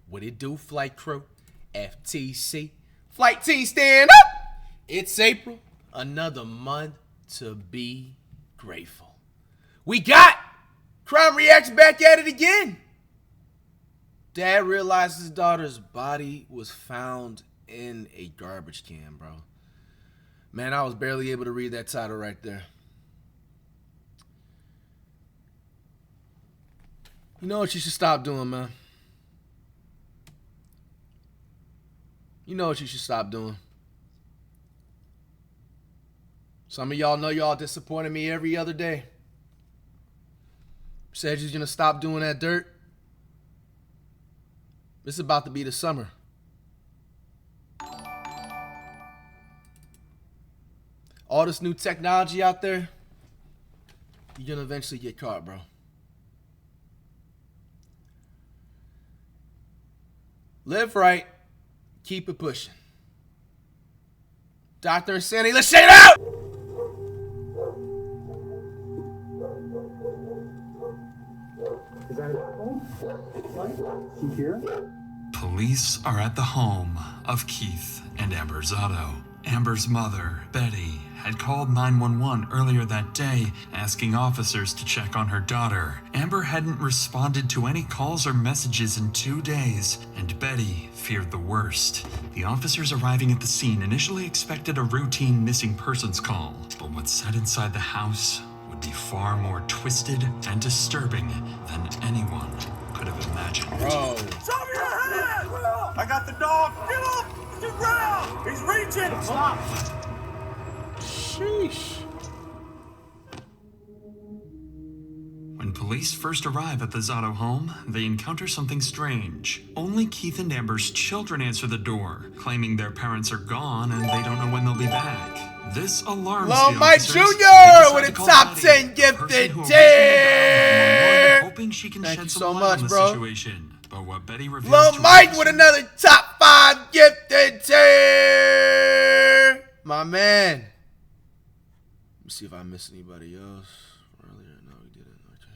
What it do, flight crew? FTC. Flight team, stand up! It's April. Another month to be grateful. We got Crime Reacts back at it again. Dad realized his daughter's body was found in a garbage can, bro. Man, I was barely able to read that title right there. You know what you should stop doing, man? You know what you should stop doing. Some of y'all know y'all disappointed me every other day. Said you're gonna stop doing that dirt. It's about to be the summer. All this new technology out there, you're gonna eventually get caught, bro. Live right, keep it pushing. Dr. Insanity, let's shake it out! Is that home? She here? Police are at the home of Keith and Amber Zado. Amber's mother, Betty, had called 911 earlier that day, asking officers to check on her daughter. Amber hadn't responded to any calls or messages in 2 days, and Betty feared the worst. The officers arriving at the scene initially expected a routine missing persons call, but what's said inside the house would be far more twisted and disturbing than anyone could have imagined. Bro. Show me your hand! I got the dog! Get up! To the ground! He's reaching! Stop! Sheesh. When police first arrive at the Zado home, they encounter something strange. Only Keith and Amber's children answer the door, claiming their parents are gone and they don't know when they'll be back. This alarms Lil the Mike officers. Jr. with a Call top Betty, 10 the gifted person who tier. hoping she can Thank shed you some so light much, on the bro. situation. But what Betty reveals Lil to Mike us- with another top 5 gifted tier. My man. Let me see if I missed anybody else earlier. No, we didn't. Okay.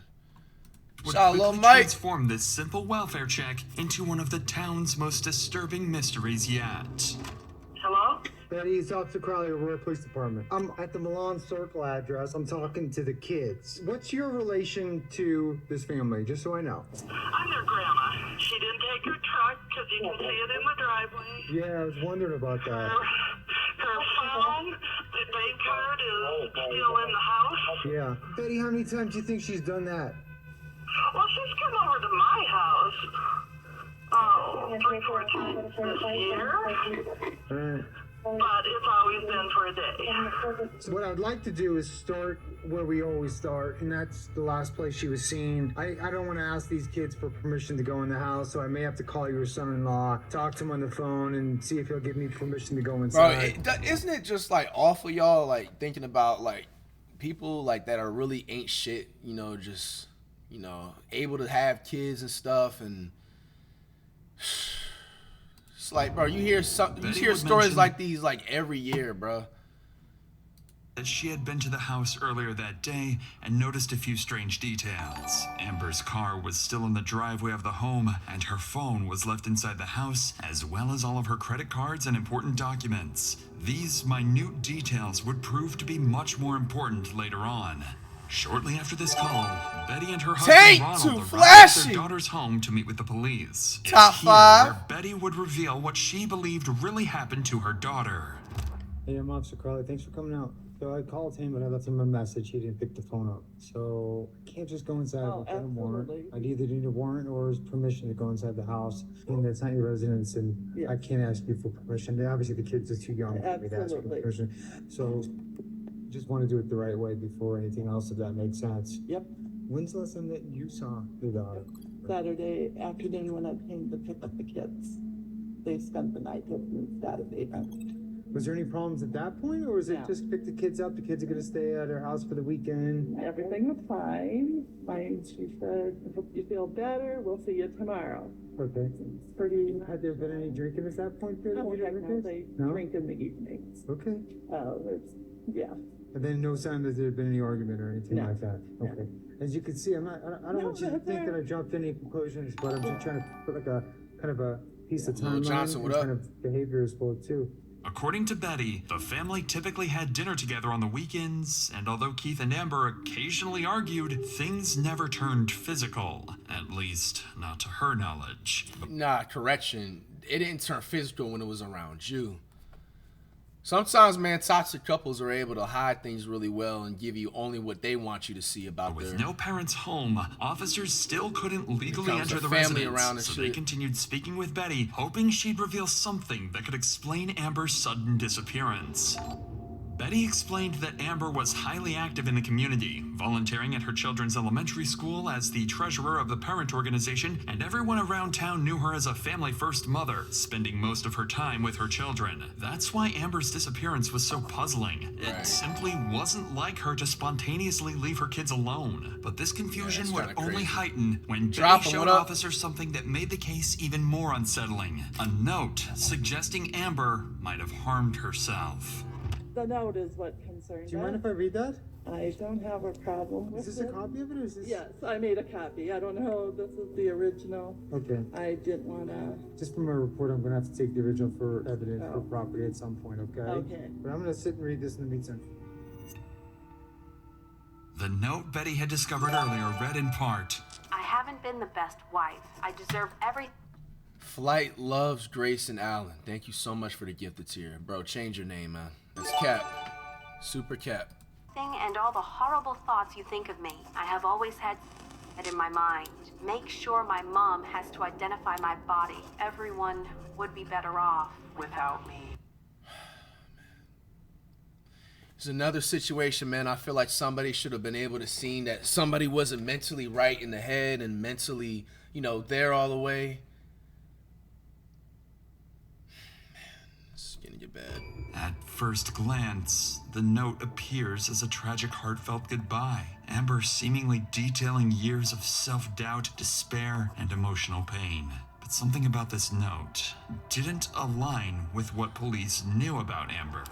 would Shout out Lil quickly Mike. transform this simple welfare check into one of the town's most disturbing mysteries yet. Hello? Betty, it's Officer Crowley, Aurora Police Department. I'm at the Milan Circle address. I'm talking to the kids. What's your relation to this family, just so I know? I'm their grandma. She didn't take her truck because you can see it in the driveway. Yeah, I was wondering about that. Her phone, the bank card is still in the house. Yeah. Betty, how many times do you think she's done that? Well, she's come over to my house. Oh, 3-4 times this year. But it's always been for a day. So what I'd like to do is start where we always start, and that's the last place she was seen. I don't want to ask these kids for permission to go in the house, so I may have to call your son-in-law, talk to him on the phone, and see if he'll give me permission to go Bro, inside. isn't it just like awful, y'all, like thinking about like people like that are really ain't shit, you know, just, you know, able to have kids and stuff, and it's like, bro, you hear stories like these like every year, bro. That she had been to the house earlier that day and noticed a few strange details. Amber's car was still in the driveway of the home, and her phone was left inside the house, as well as all of her credit cards and important documents. These minute details would prove to be much more important later on. Shortly after this call, Betty and her husband Ronald arrived at their daughter's home to meet with the police. Top It's here 5. where Betty would reveal what she believed really happened to her daughter. Hey, I'm Officer Crowley. Thanks for coming out. So I called him, but I left him a message. He didn't pick the phone up. So I can't just go inside without a warrant. I either need a warrant or his permission to go inside the house. And it's not your residence, and I can't ask you for permission. Obviously, the kids are too young for me to ask for permission. So just want to do it the right way before anything else, if that makes sense. Yep. When's the last time that you saw the daughter? Saturday afternoon when I came to pick up the kids. They spent the night with me Saturday. Was there any problems at that point, or was it just pick the kids up? The kids are going to stay at our house for the weekend? Everything was fine. She said, I hope you feel better. We'll see you tomorrow. Okay. It's pretty. Had there been any drinking at that point? There? Oh, heck no, they drink in the evenings. Okay. Yeah. And then no sign that there had been any argument or anything like that. Okay. No. As you can see, I don't want you to think that I jumped any conclusions, but I'm just trying to put like a kind of a piece of Little timeline Johnson, and what up? kind of behavior as well too. According to Betty, the family typically had dinner together on the weekends, and although Keith and Amber occasionally argued, things never turned physical, at least not to her knowledge. Nah, correction. It didn't turn physical when it was around you. Sometimes, man, toxic couples are able to hide things really well and give you only what they want you to see about With their... no parents home, officers still couldn't legally Becomes enter a the family residence, around and so they shit. continued speaking with Betty, hoping she'd reveal something that could explain Amber's sudden disappearance. Betty explained that Amber was highly active in the community, volunteering at her children's elementary school as the treasurer of the parent organization, and everyone around town knew her as a family-first mother, spending most of her time with her children. That's why Amber's disappearance was so puzzling. It simply wasn't like her to spontaneously leave her kids alone. But this confusion that's would kinda only crazy. heighten when Drop Betty 'em, showed what up? officers something that made the case even more unsettling. A note suggesting Amber might have harmed herself. The note is what concerned Do you mind us. if I read that? I don't have a problem with Is this a it. copy of it or is this? Yes, I made a copy. I don't know, this is the original. Okay. I didn't wanna, Just from my report, I'm gonna have to take the original for evidence for Oh. property at some point, okay? Okay. But I'm gonna sit and read this in the meantime. The note Betty had discovered earlier read in part, I haven't been the best wife. I deserve everything Flight loves Grace and Allen. Thank you so much for the gifted tier. Bro, change your name, man. That's Cap. Super Cap. and all the horrible thoughts you think of me. I have always had it in my mind. Make sure my mom has to identify my body. Everyone would be better off without me. It's another situation, man. I feel like somebody should have been able to see that somebody wasn't mentally right in the head and mentally, there all the way. It's gonna get bad. At first glance, the note appears as a tragic, heartfelt goodbye. Amber seemingly detailing years of self-doubt, despair, and emotional pain. But something about this note didn't align with what police knew about Amber.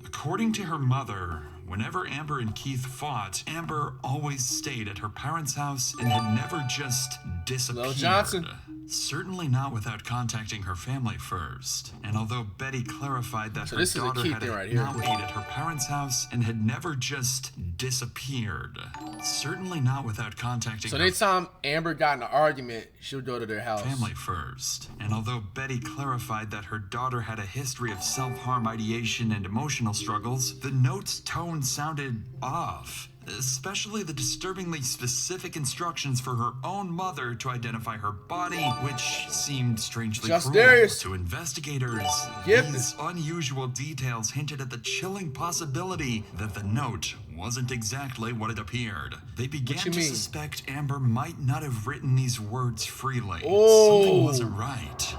According to her mother, whenever Amber and Keith fought, Amber always stayed at her parents' house and had never just disappeared. Lil Johnson. Certainly not without contacting her family first. And although Betty clarified that So her this is a daughter key had thing right here. now ate at her parents' house and had never just disappeared, certainly not without contacting So her anytime Amber got in an argument, she would go to their house. family first. And although Betty clarified that her daughter had a history of self-harm ideation and emotional struggles, the note's tone sounded off. Especially the disturbingly specific instructions for her own mother to identify her body, which seemed strangely Just cruel. Darius. To investigators, Gifted. these unusual details hinted at the chilling possibility that the note wasn't exactly what it appeared. They began you to mean? suspect Amber might not have written these words freely. Oh. Something wasn't right.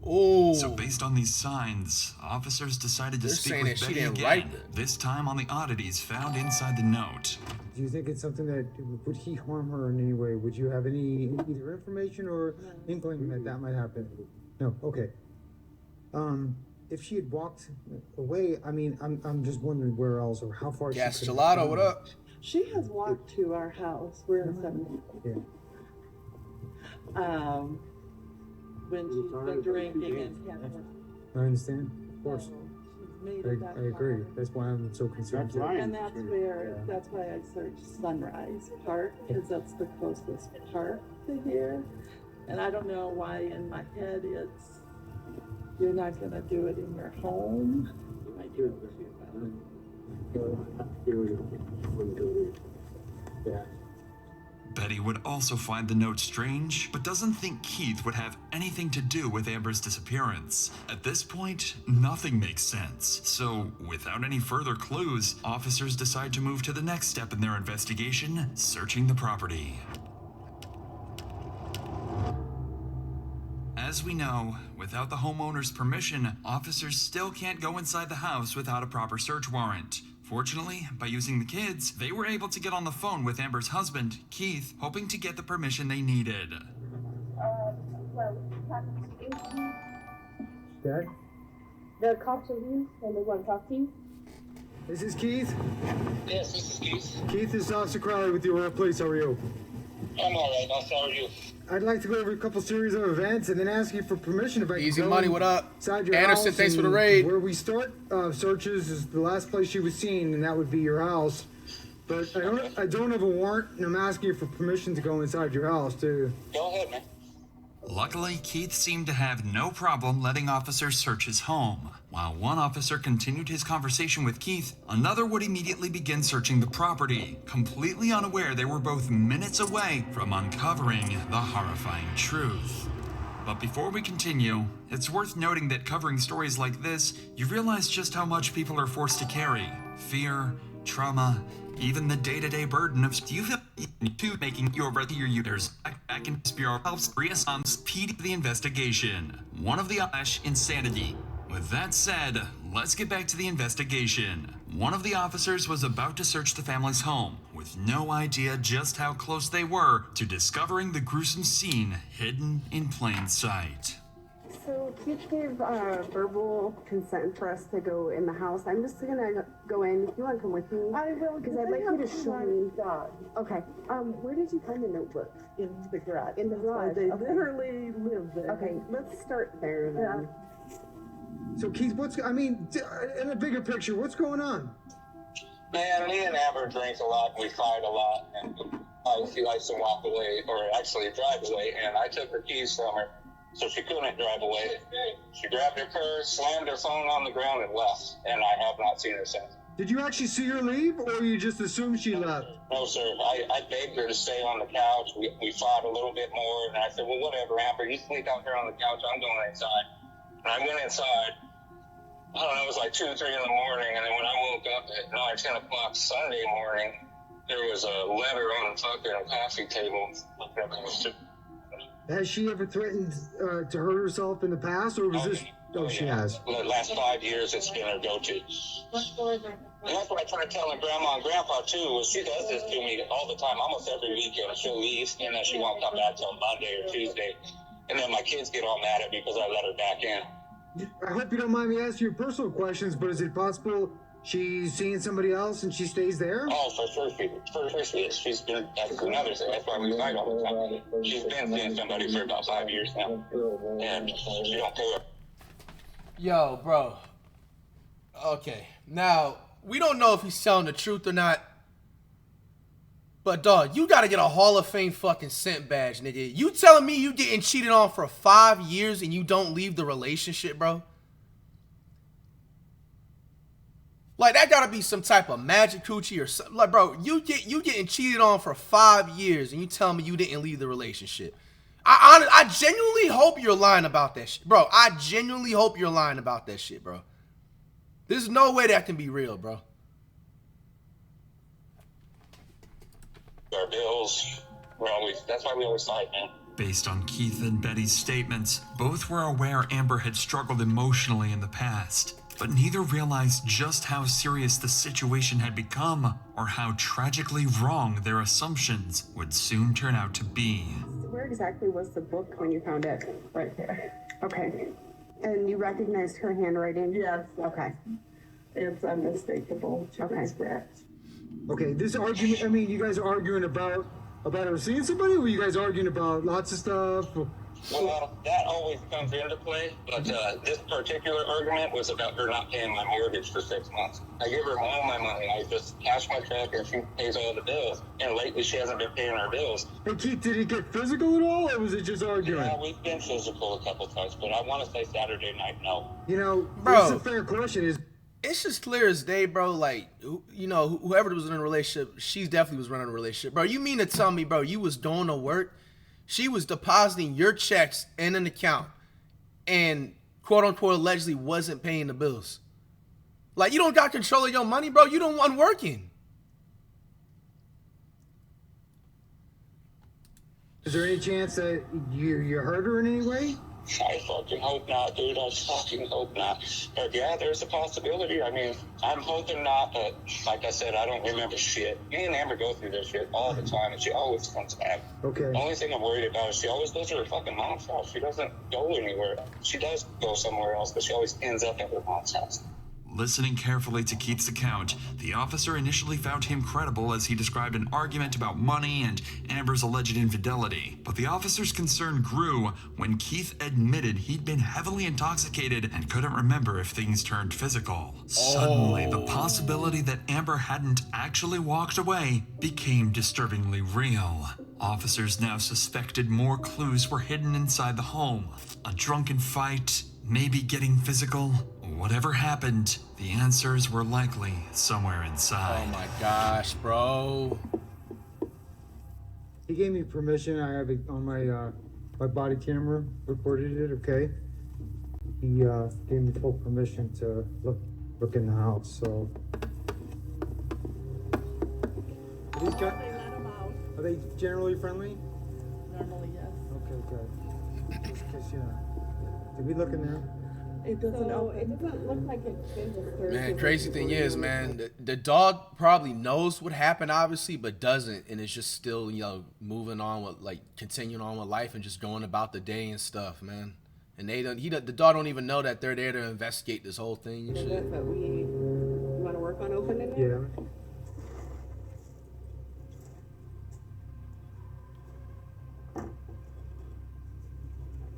Oh, So based on these signs, officers decided to They're speak saying with that she Betty didn't again, write it. this time on the oddities found inside the note. Do you think it's something that, would he harm her in any way? Would you have any either information or inkling that that might happen? No, okay. If she had walked away, I mean, I'm just wondering where else or how far Gas she could Gelato, have what gone. up? she has walked to our house. We're in Seven. Yeah. When she's been drinking and had I understand, of course. she's made it that I agree. far. That's why I'm so concerned. That's right. And that's why I searched Sunrise Park, because that's the closest park to here. And I don't know why in my head it's, you're not gonna do it in your home. I do it too. Yeah. Betty would also find the note strange, but doesn't think Keith would have anything to do with Amber's disappearance. At this point, nothing makes sense. So, without any further clues, officers decide to move to the next step in their investigation, searching the property. As we know, without the homeowner's permission, officers still can't go inside the house without a proper search warrant. Fortunately, by using the kids, they were able to get on the phone with Amber's husband, Keith, hoping to get the permission they needed. Dad? The cops are you and they want to talk to you. This is Keith. Yes, this is Keith. Keith, this is Officer Crowley with you. We're at police. How are you? I'm alright, boss. How are you? I'd like to go over a couple series of events and then ask you for permission if I Easy can go money, what up? inside your Anderson, house. thanks for the And raid. Where we start searches is the last place she was seen, and that would be your house. But I don't have a warrant, and I'm asking you for permission to go inside your house, too. Go ahead, man. Luckily, Keith seemed to have no problem letting officers search his home. While one officer continued his conversation with Keith, another would immediately begin searching the property, completely unaware they were both minutes away from uncovering the horrifying truth. But before we continue, it's worth noting that covering stories like this, you realize just how much people are forced to carry. Fear, trauma, even the day-to-day burden of making your users back in Bureau helps reassign speed the investigation. One of the insanity. With that said, let's get back to the investigation. One of the officers was about to search the family's home, with no idea just how close they were to discovering the gruesome scene hidden in plain sight. So Keith gave verbal consent for us to go in the house. I'm just gonna go in. If you want to come with me, I will, because I'd like you to show me. dog Okay. Where did you find the notebook? in the garage. In the garage. They Okay. literally live there. Okay, let's start there then. So, Keith, in a bigger picture, what's going on? Man, me and Amber drink a lot, we fight a lot, and she likes to walk away, or actually drive away, and I took her keys from her, so she couldn't drive away. She grabbed her purse, slammed her phone on the ground, and left, and I have not seen her since. Did you actually see her leave, or you just assumed she left? No, sir. I begged her to stay on the couch. We fought a little bit more, and I said, well, whatever, Amber, you sleep out here on the couch, I'm going inside. And I went inside. I don't know, it was like 2 or 3 in the morning, and then when I woke up at 9, 10 o'clock Sunday morning, there was a letter on the fucking coffee table. Has she ever threatened to hurt herself in the past, or was this... Oh, she has. The last 5 years, it's been her go-to. And that's what I try to tell her grandma and grandpa, too, is she does this to me all the time, almost every weekend. She'll leave, and then she won't come back till Monday or Tuesday. And then my kids get all mad at me because I let her back in. I hope you don't mind me asking you personal questions, but is it possible she's seeing somebody else and she stays there? Oh, for sure she is. She's been, that's another thing, that's why we fight all the time. She's been seeing somebody for about 5 years now, and she don't pay her. Yo, bro. Okay, now, we don't know if he's telling the truth or not, but dog, you gotta get a Hall of Fame fucking scent badge, nigga. You telling me you getting cheated on for 5 years and you don't leave the relationship, bro? Like, that gotta be some type of magic coochie or something. Like, bro, you getting cheated on for 5 years and you telling me you didn't leave the relationship. I genuinely hope you're lying about that shit, bro. I genuinely hope you're lying about that shit, bro. There's no way that can be real, bro. Our bills, that's why we always fight, man. Based on Keith and Betty's statements, both were aware Amber had struggled emotionally in the past, but neither realized just how serious the situation had become or how tragically wrong their assumptions would soon turn out to be. Where exactly was the book when you found it? Right there. Okay. And you recognized her handwriting? Yes. Okay. It's unmistakable. Okay. Scratch. Okay, this argument, you guys are arguing about her seeing somebody, or were you guys arguing about lots of stuff? Well, that always comes into play, but this particular argument was about her not paying my mortgage for 6 months. I give her all my money. I just cash my check and she pays all the bills. And lately she hasn't been paying her bills. Hey, Keith, did it get physical at all, or was it just arguing? Yeah, we've been physical a couple times, but I want to say Saturday night, no. That's a fair question. It's just clear as day, bro. Like, whoever was in a relationship, she definitely was running a relationship. Bro, you mean to tell me, bro, you was doing the work? She was depositing your checks in an account and, quote-unquote, allegedly wasn't paying the bills. Like, you don't got control of your money, bro. You don't want working. Is there any chance that you hurt her in any way? I fucking hope not, dude. I fucking hope not. But yeah, there's a possibility. I mean, I'm hoping not, but like I said, I don't remember shit. Me and Amber go through this shit all the time, and she always comes back. Okay. The only thing I'm worried about is she always goes to her fucking mom's house. She doesn't go anywhere. She does go somewhere else, but she always ends up at her mom's house. Listening carefully to Keith's account, the officer initially found him credible as he described an argument about money and Amber's alleged infidelity. But the officer's concern grew when Keith admitted he'd been heavily intoxicated and couldn't remember if things turned physical. Suddenly, the possibility that Amber hadn't actually walked away became disturbingly real. Officers now suspected more clues were hidden inside the home. A drunken fight, maybe getting physical. Whatever happened, the answers were likely somewhere inside. Oh my gosh, bro. He gave me permission. I have it on my body camera, recorded it, okay? He gave me full permission to look in the house, so. These guys, are they generally friendly? Normally, yes. Okay, good. Just 'cause, you know, did we look in there? It doesn't open. It doesn't look like it's been disturbed. Man, crazy thing is, man, the dog probably knows what happened, obviously, but doesn't, and it's just still, you know, moving on with, like, continuing on with life and just going about the day and stuff, man. And the dog don't even know that they're there to investigate this whole thing and shit. But you want to work on opening it? Yeah.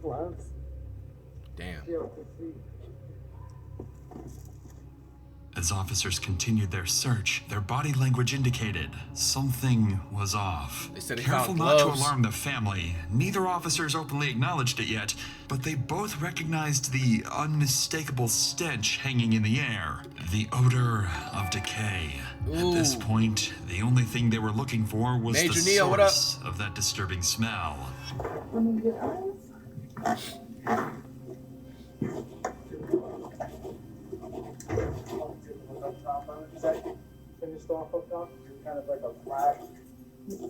Gloves. Damn. As officers continued their search, their body language indicated something was off. They said they Careful found not to gloves. alarm the family, neither officers openly acknowledged it yet, but they both recognized the unmistakable stench hanging in the air, the odor of decay. At this Ooh. point, the only thing they were looking for was Major the Neo, what up? source of that disturbing smell. Finished off up top, kind of like a flash.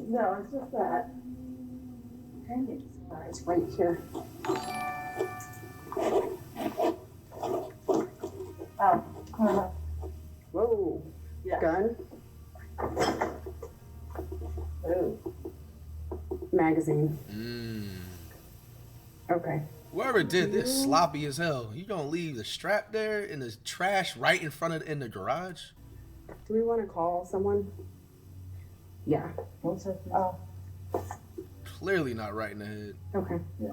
No, it's just that. It's right here. Oh. Whoa. Yeah. Gun. Oh. Magazine. Okay. Whoever did this sloppy as hell. You gonna leave the strap there in the trash right in front of in the garage? Do we want to call someone? Yeah. Oh. Clearly not right in the head. Okay. Yeah.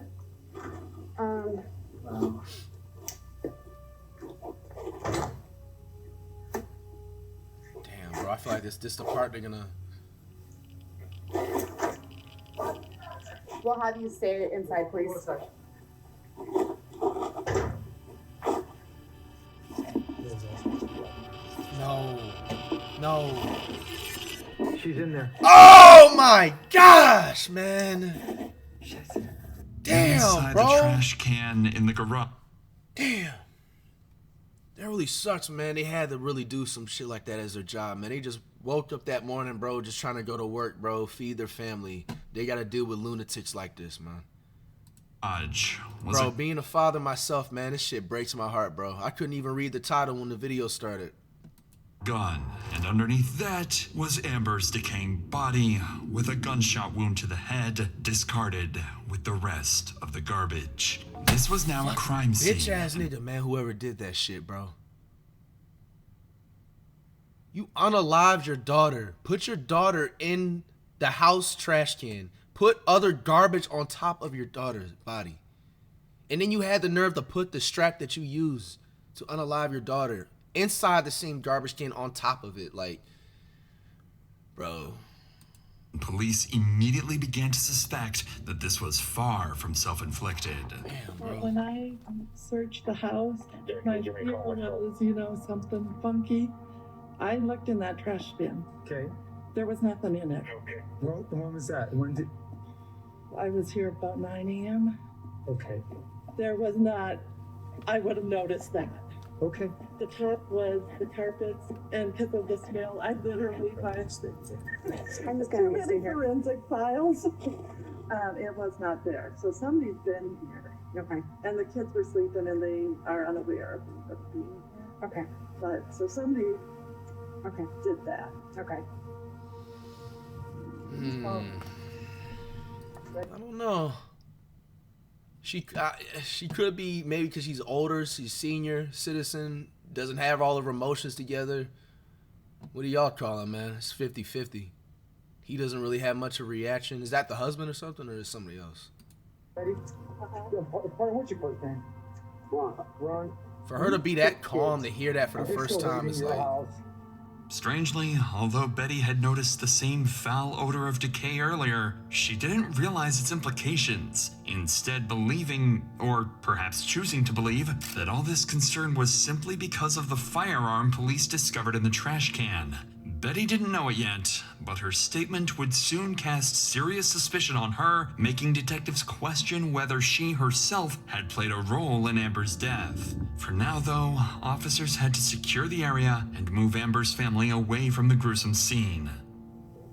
Damn, bro. I feel like this the part they're gonna. We'll have you stay inside, please. No. She's in there. Oh my gosh, man. Damn, Inside bro. the trash can in the garage. Damn. That really sucks, man. They had to really do some shit like that as their job, man. They just woke up that morning, bro, just trying to go to work, bro, feed their family. They got to deal with lunatics like this, man. Bro, being a father myself, man, this shit breaks my heart, bro. I couldn't even read the title when the video started. Gun, and underneath that was Amber's decaying body with a gunshot wound to the head, discarded with the rest of the garbage. This was now a crime scene. Bitch ass nigga, man, whoever did that shit, bro. You unalived your daughter. Put your daughter in the house trash can. Put other garbage on top of your daughter's body. And then you had the nerve to put the strap that you used to unalive your daughter inside the same garbage can on top of it. Like, bro. Police immediately began to suspect that this was far from self-inflicted. Damn, bro. When I searched the house, my fear was, you know, something funky. I looked in that trash bin. Okay. There was nothing in it. Well, when was that? When did? I was here about 9 a.m. Okay. There was not, I would have noticed that. Okay. The top was the carpets, and because of the smell, I literally find I'm just too gonna many stay here. forensic files. It was not there. So somebody's been here. Okay. And the kids were sleeping and they are unaware of being here. Okay. But so somebody Okay. did that. Okay. I don't know. She could be maybe because she's older, she's senior citizen, doesn't have all of her emotions together. What do y'all call him, man? It's 50-50. He doesn't really have much of a reaction. Is that the husband or something, or is it somebody else? Ready? What's your first name? Ron. For her to be that calm, to hear that for the first time, is like... Strangely, although Betty had noticed the same foul odor of decay earlier, she didn't realize its implications, instead believing, or perhaps choosing to believe, that all this concern was simply because of the firearm police discovered in the trash can. Betty didn't know it yet, but her statement would soon cast serious suspicion on her, making detectives question whether she herself had played a role in Amber's death. For now, though, officers had to secure the area and move Amber's family away from the gruesome scene.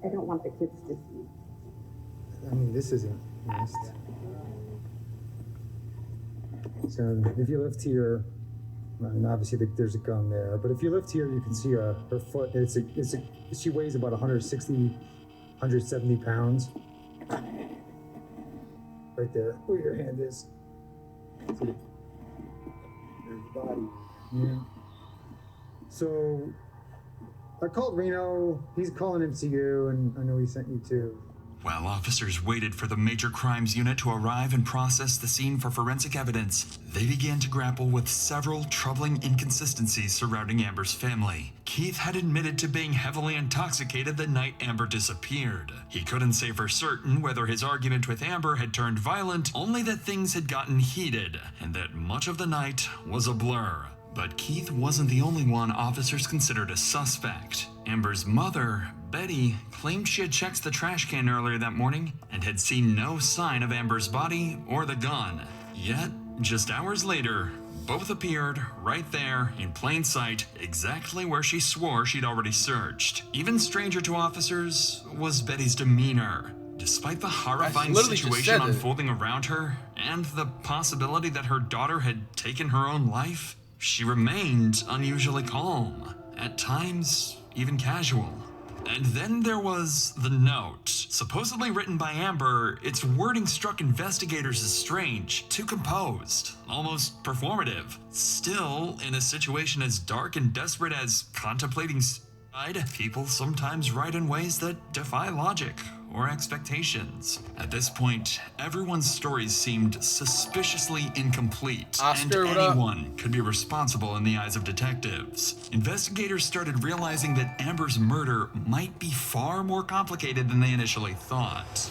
I don't want the kids to see. I mean, this isn't missed. So if you lift here, and obviously there's a gun there, but if you lift here, you can see her foot. She weighs about 160, 170 pounds. Right there, where your hand is. See, there's your body. Yeah. So I called Reno. He's calling MCU, and I know he sent you too. While officers waited for the Major Crimes Unit to arrive and process the scene for forensic evidence, they began to grapple with several troubling inconsistencies surrounding Amber's family. Keith had admitted to being heavily intoxicated the night Amber disappeared. He couldn't say for certain whether his argument with Amber had turned violent, only that things had gotten heated, and that much of the night was a blur. But Keith wasn't the only one officers considered a suspect. Amber's mother, Betty, claimed she had checked the trash can earlier that morning and had seen no sign of Amber's body or the gun. Yet, just hours later, both appeared right there in plain sight, exactly where she swore she'd already searched. Even stranger to officers was Betty's demeanor. Despite the horrifying situation unfolding around her and the possibility that her daughter had taken her own life, she remained unusually calm, at times even casual. And then there was the note. Supposedly written by Amber, its wording struck investigators as strange, too composed, almost performative. Still, in a situation as dark and desperate as contemplating suicide, people sometimes write in ways that defy logic or expectations. At this point, everyone's stories seemed suspiciously incomplete, Oscar, and anyone could be responsible in the eyes of detectives. Investigators started realizing that Amber's murder might be far more complicated than they initially thought.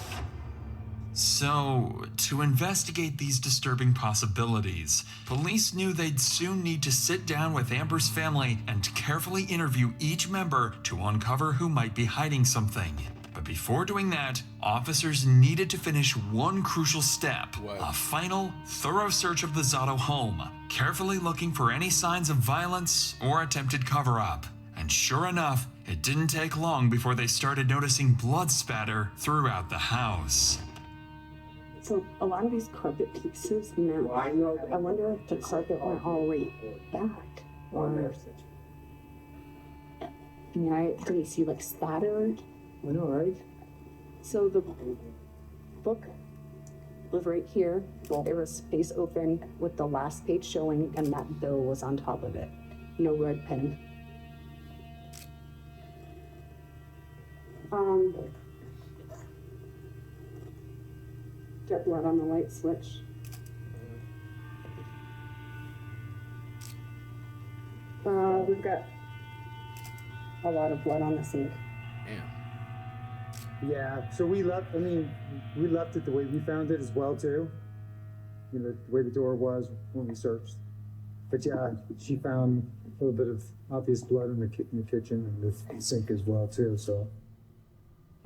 So, to investigate these disturbing possibilities, police knew they'd soon need to sit down with Amber's family and carefully interview each member to uncover who might be hiding something. But before doing that, officers needed to finish one crucial step, a final, thorough search of the Zado home, carefully looking for any signs of violence or attempted cover-up. And sure enough, it didn't take long before they started noticing blood spatter throughout the house. So a lot of these carpet pieces now, I wonder if the carpet went all the way back. Or, I mean, I didn't see like spatter. I know, right? So the book was right here. There was space open with the last page showing, and that bill was on top of it. No red pen. Got blood on the light switch. We've got a lot of blood on the sink. Yeah, so we left it the way we found it as well, too. You know, the way the door was when we searched. But yeah, she found a little bit of obvious blood in the kitchen and the sink as well, too, so.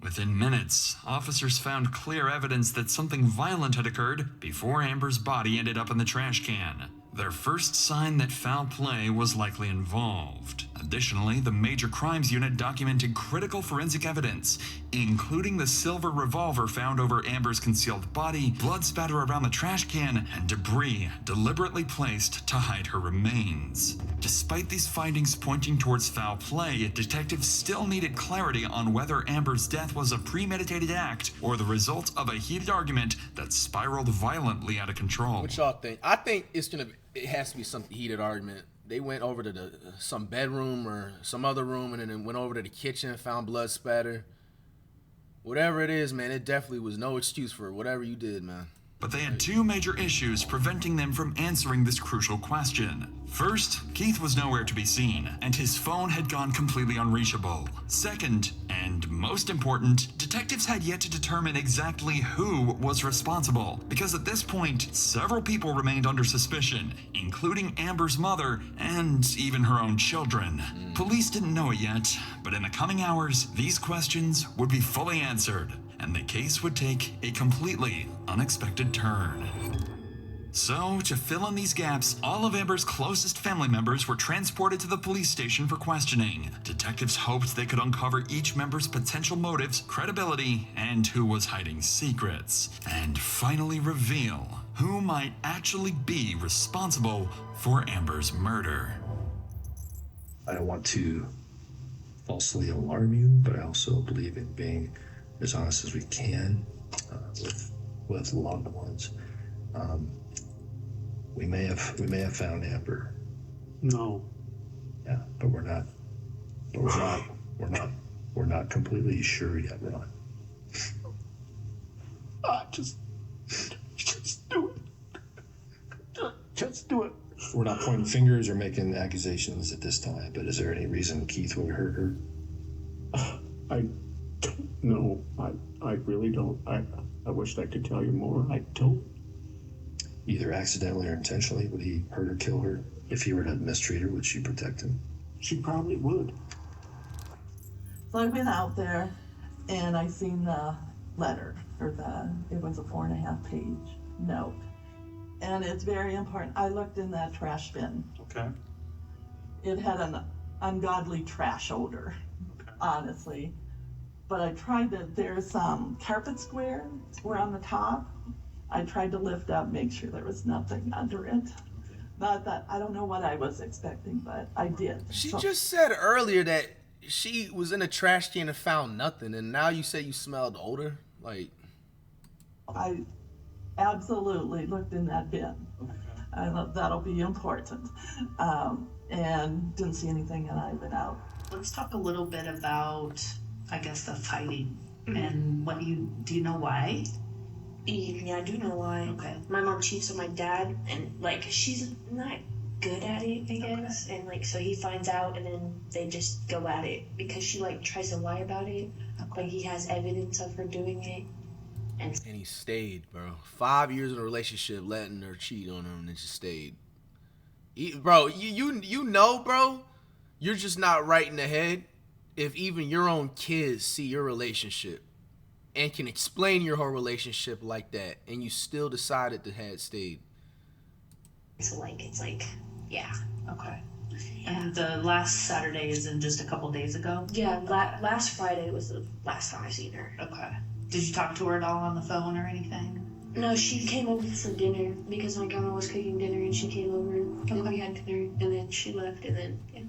Within minutes, officers found clear evidence that something violent had occurred before Amber's body ended up in the trash can. Their first sign that foul play was likely involved. Additionally, the Major Crimes Unit documented critical forensic evidence, including the silver revolver found over Amber's concealed body, blood spatter around the trash can, and debris deliberately placed to hide her remains. Despite these findings pointing towards foul play, detectives still needed clarity on whether Amber's death was a premeditated act or the result of a heated argument that spiraled violently out of control. What y'all think? I think it has to be some heated argument. they went over to some bedroom or some other room, and then went over to the kitchen and found blood spatter. Whatever it is, man, it definitely was no excuse for whatever you did, man. But they had two major issues preventing them from answering this crucial question. First, Keith was nowhere to be seen, and his phone had gone completely unreachable. Second, and most important, detectives had yet to determine exactly who was responsible, because at this point, several people remained under suspicion, including Amber's mother and even her own children. Police didn't know it yet, but in the coming hours, these questions would be fully answered, and the case would take a completely unexpected turn. So, to fill in these gaps, all of Amber's closest family members were transported to the police station for questioning. Detectives hoped they could uncover each member's potential motives, credibility, and who was hiding secrets, and finally reveal who might actually be responsible for Amber's murder. I don't want to falsely alarm you, but I also believe in being as honest as we can with loved ones. We may have found Amber. No. Yeah, but we're not completely sure yet, Ron. Just do it. Just do it. We're not pointing fingers or making accusations at this time, but is there any reason Keith would hurt her? I don't know. I really don't. I wish I could tell you more. I don't. Either accidentally or intentionally, would he hurt or kill her? If he were to mistreat her, would she protect him? She probably would. So I went out there and I seen the letter, or it was a 4.5-page note. And it's very important. I looked in that trash bin. Okay. It had an ungodly trash odor, honestly. But I tried to, there's some carpet squares were on the top. I tried to lift up, make sure there was nothing under it. Not that, I don't know what I was expecting, but I did. She just said earlier that she was in a trash can and found nothing, and now you say you smelled odor? Like, I absolutely looked in that bin. I thought that'll be important. And didn't see anything, and I went out. Let's talk a little bit about, I guess, the fighting and what do you know why? Yeah, I do know why. Okay. My mom cheats on my dad, and like she's not good at it, I guess. And like so he finds out, and then they just go at it because she like tries to lie about it. Like he has evidence of her doing it, and he stayed, bro. 5 years in a relationship, letting her cheat on him, and then just stayed. Bro, you know, bro, you're just not right in the head if even your own kids see your relationship and can explain your whole relationship like that, and you still decided to have stayed. So it's like, yeah. Okay. And the last Saturday is in just a couple days ago? Yeah, last Friday was the last time I seen her. Okay. Did you talk to her at all on the phone or anything? No, she came over for dinner because my grandma was cooking dinner, and she came over, and then we had dinner, and then she left, and then, yeah.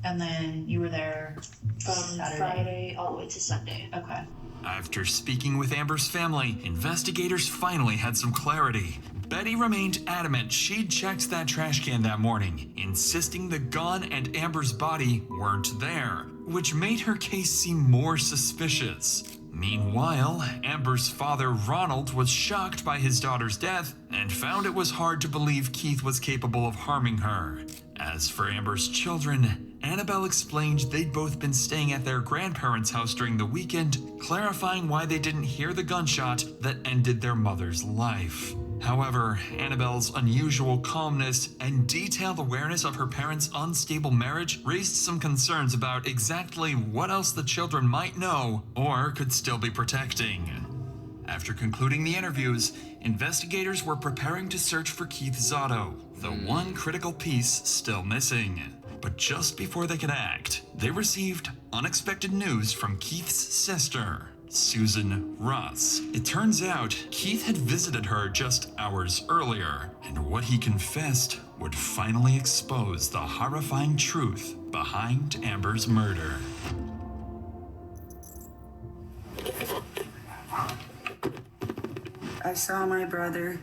And then you were there from Saturday. Friday all the way to Sunday. Okay. After speaking with Amber's family, investigators finally had some clarity. Betty remained adamant she'd checked that trash can that morning, insisting the gun and Amber's body weren't there, which made her case seem more suspicious. Meanwhile, Amber's father, Ronald, was shocked by his daughter's death and found it was hard to believe Keith was capable of harming her. As for Amber's children, Annabelle explained they'd both been staying at their grandparents' house during the weekend, clarifying why they didn't hear the gunshot that ended their mother's life. However, Annabelle's unusual calmness and detailed awareness of her parents' unstable marriage raised some concerns about exactly what else the children might know or could still be protecting. After concluding the interviews, investigators were preparing to search for Keith Zado, the one critical piece still missing. But just before they could act, they received unexpected news from Keith's sister, Susan Ross. It turns out Keith had visited her just hours earlier, and what he confessed would finally expose the horrifying truth behind Amber's murder. I saw my brother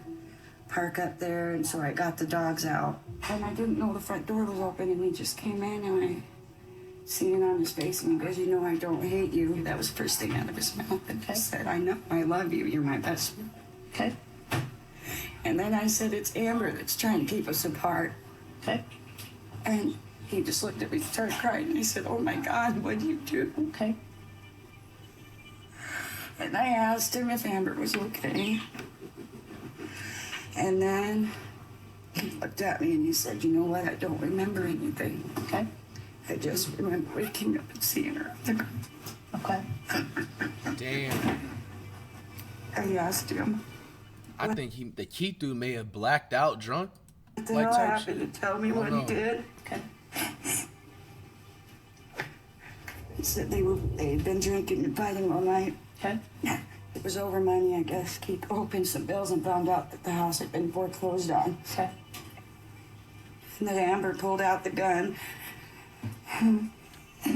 park up there, and so I got the dogs out. And I didn't know the front door was open, and he just came in, and I seen it on his face, and he goes, "You know I don't hate you." That was the first thing out of his mouth, and I said, "I know, I love you, you're my best friend." Okay. And then I said, "It's Amber that's trying to keep us apart." Okay. And he just looked at me, started crying, and he said, "Oh my God, what'd you do?" Okay. And I asked him if Amber was okay. And then he looked at me and he said, "You know what, I don't remember anything." Okay. I just remember waking up and seeing her at the ground. Okay. Damn. I asked him, I think the Keith dude may have blacked out drunk. "What the Like hell type happened?" shit. To tell me I don't what he know. did. Okay. He said they'd been drinking and fighting all night. Okay. It was over money, I guess. Keith opened some bills and found out that the house had been foreclosed on. Okay. And that Amber pulled out the gun and he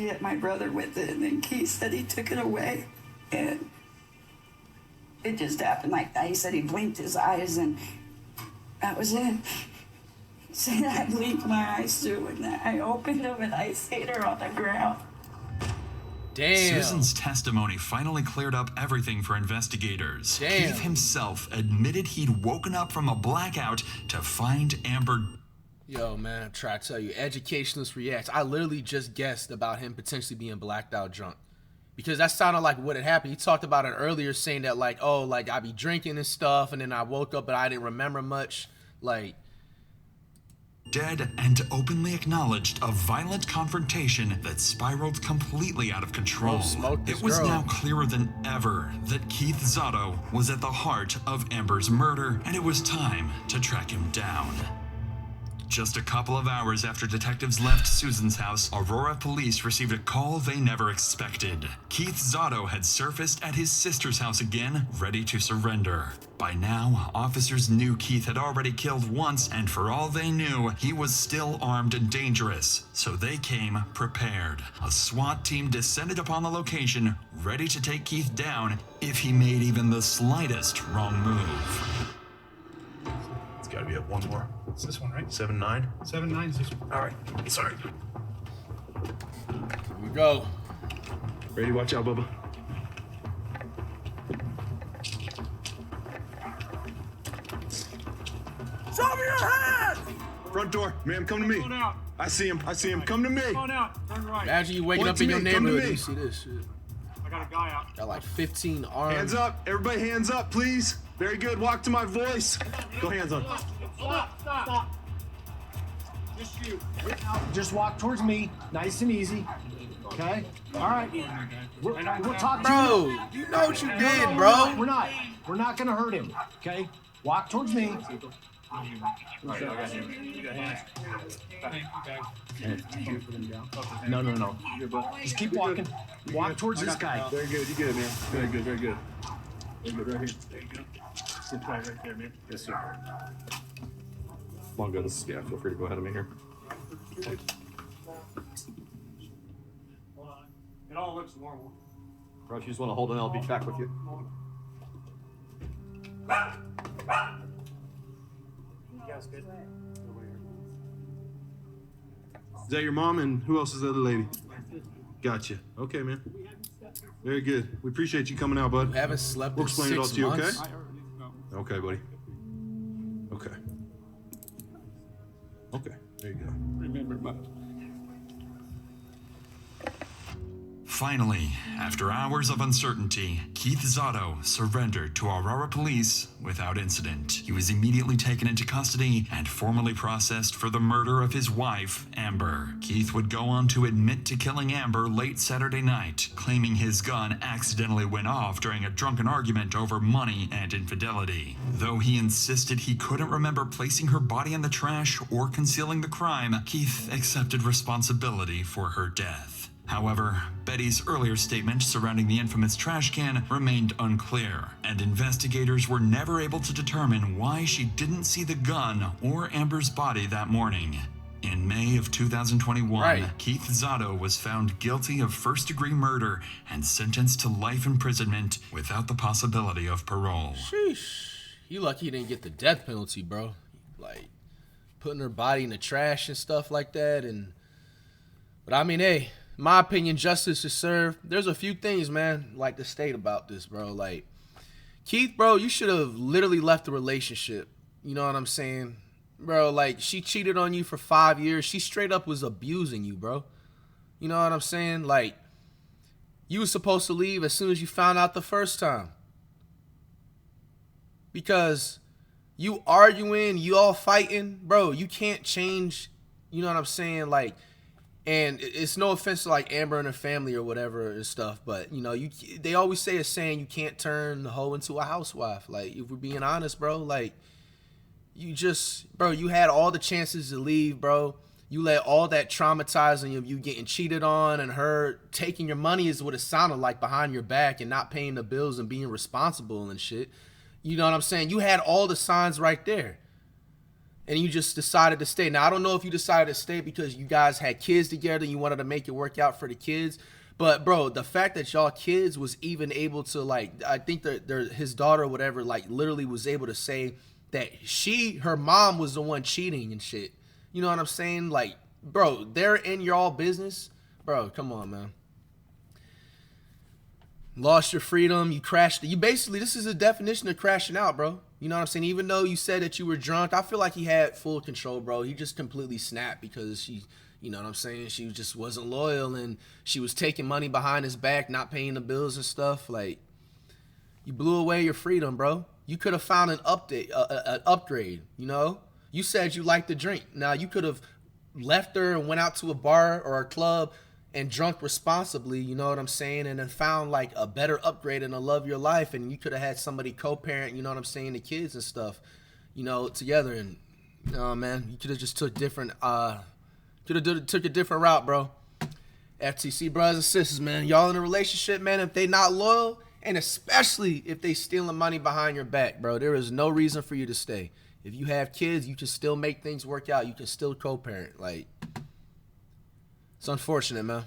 hit my brother with it. And then Keith said he took it away. And it just happened like that. He said he blinked his eyes and that was it. He said I blinked my eyes too and I opened them and I seen her on the ground. Damn. Susan's testimony finally cleared up everything for investigators. Damn. Keith himself admitted he'd woken up from a blackout to find Amber. Yo, man, I try to tell you, educationalist reacts. I literally just guessed about him potentially being blacked out drunk. Because that sounded like what had happened. He talked about it earlier, saying that, like, oh, like, I be drinking and stuff, and then I woke up, but I didn't remember much. Like, Dead and openly acknowledged a violent confrontation that spiraled completely out of control. Oh, smoke this It was girl. now clearer than ever that Keith Zado was at the heart of Amber's murder, and it was time to track him down. Just a couple of hours after detectives left Susan's house, Aurora police received a call they never expected. Keith Zado had surfaced at his sister's house again, ready to surrender. By now, officers knew Keith had already killed once, and for all they knew, he was still armed and dangerous. So they came prepared. A SWAT team descended upon the location, ready to take Keith down if he made even the slightest wrong move. It's gotta be up one more. It's this one, right? 7-9? 7-9's this one. All right. Sorry. here we go. Ready? Watch out, Bubba. Show me your hands! Front door. Ma'am, come to me. Going out. I see him. Come to me. Going out. Turn right. Imagine you waking Point up to in your me, come to neighborhood me. and you see this shit. I got a guy out. Got like 15 arms. Hands up. Everybody hands up, please. Very good. Walk to my voice. Go hands on. Stop. Just you. Just walk towards me, nice and easy. Okay? All right. We'll talk to Bro, you. you know what you did, No, bro. We're not. We're not gonna hurt him. Okay? Walk towards me. No. Just keep walking. Walk towards this guy. Very good. You good, man. Very good. Very good. Very good. Right here. There you go. Sit tight right there, man. Yes, sir. Long guns. Yeah, feel free to go ahead of me here. It all looks normal. Bro, if you just want to hold on, I'll be back with you. You guys good? Is that your mom and who else is the other lady? Gotcha. Okay, man. Very good. We appreciate you coming out, bud. You haven't slept We'll in explain it all 6 to you, months. okay? Okay, buddy. Okay. Okay. There you go. Remember, but Finally, after hours of uncertainty, Keith Zado surrendered to Aurora police without incident. He was immediately taken into custody and formally processed for the murder of his wife, Amber. Keith would go on to admit to killing Amber late Saturday night, claiming his gun accidentally went off during a drunken argument over money and infidelity. Though he insisted he couldn't remember placing her body in the trash or concealing the crime, Keith accepted responsibility for her death. However, Betty's earlier statement surrounding the infamous trash can remained unclear, and investigators were never able to determine why she didn't see the gun or Amber's body that morning. In May of 2021, Keith Zado was found guilty of first-degree murder and sentenced to life imprisonment without the possibility of parole. Sheesh. You lucky he didn't get the death penalty, bro. Like, putting her body in the trash and stuff like that. But I mean, hey, my opinion, justice is served. There's a few things, man, like to state about this, bro. Like, Keith, bro, you should have literally left the relationship. You know what I'm saying? Bro, like, she cheated on you for 5 years. She straight up was abusing you, bro. You know what I'm saying? Like, you were supposed to leave as soon as you found out the first time. Because you arguing, you all fighting, bro, you can't change, you know what I'm saying? Like, and it's no offense to like Amber and her family or whatever and stuff, but you know, they always say a saying, you can't turn the hoe into a housewife. Like, if we're being honest, bro, like, you just, bro, you had all the chances to leave, bro. You let all that traumatizing of you getting cheated on and her taking your money is what it sounded like behind your back and not paying the bills and being responsible and shit. You know what I'm saying? You had all the signs right there. And you just decided to stay. Now, I don't know if you decided to stay because you guys had kids together and you wanted to make it work out for the kids. But, bro, the fact that y'all kids was even able to, like, I think his daughter or whatever, like, literally was able to say that her mom was the one cheating and shit. You know what I'm saying? Like, bro, they're in y'all business. Bro, come on, man. Lost your freedom. You crashed. You basically, this is a definition of crashing out, bro. You know what I'm saying? Even though you said that you were drunk, I feel like he had full control, bro. He just completely snapped because she, you know what I'm saying? She just wasn't loyal and she was taking money behind his back, not paying the bills and stuff. Like, you blew away your freedom, bro. You could have found an upgrade, you know? You said you liked to drink. Now, you could have left her and went out to a bar or a club and drunk responsibly, you know what I'm saying, and then found like a better upgrade and a love of your life, and you could have had somebody co-parent, you know what I'm saying, the kids and stuff, you know, together. And man, you could have just took a different route, bro. FTC brothers and sisters, man, y'all in a relationship, man, if they not loyal, and especially if they stealing money behind your back, bro, there is no reason for you to stay. If you have kids, you can still make things work out. You can still co-parent. Like, it's unfortunate, man.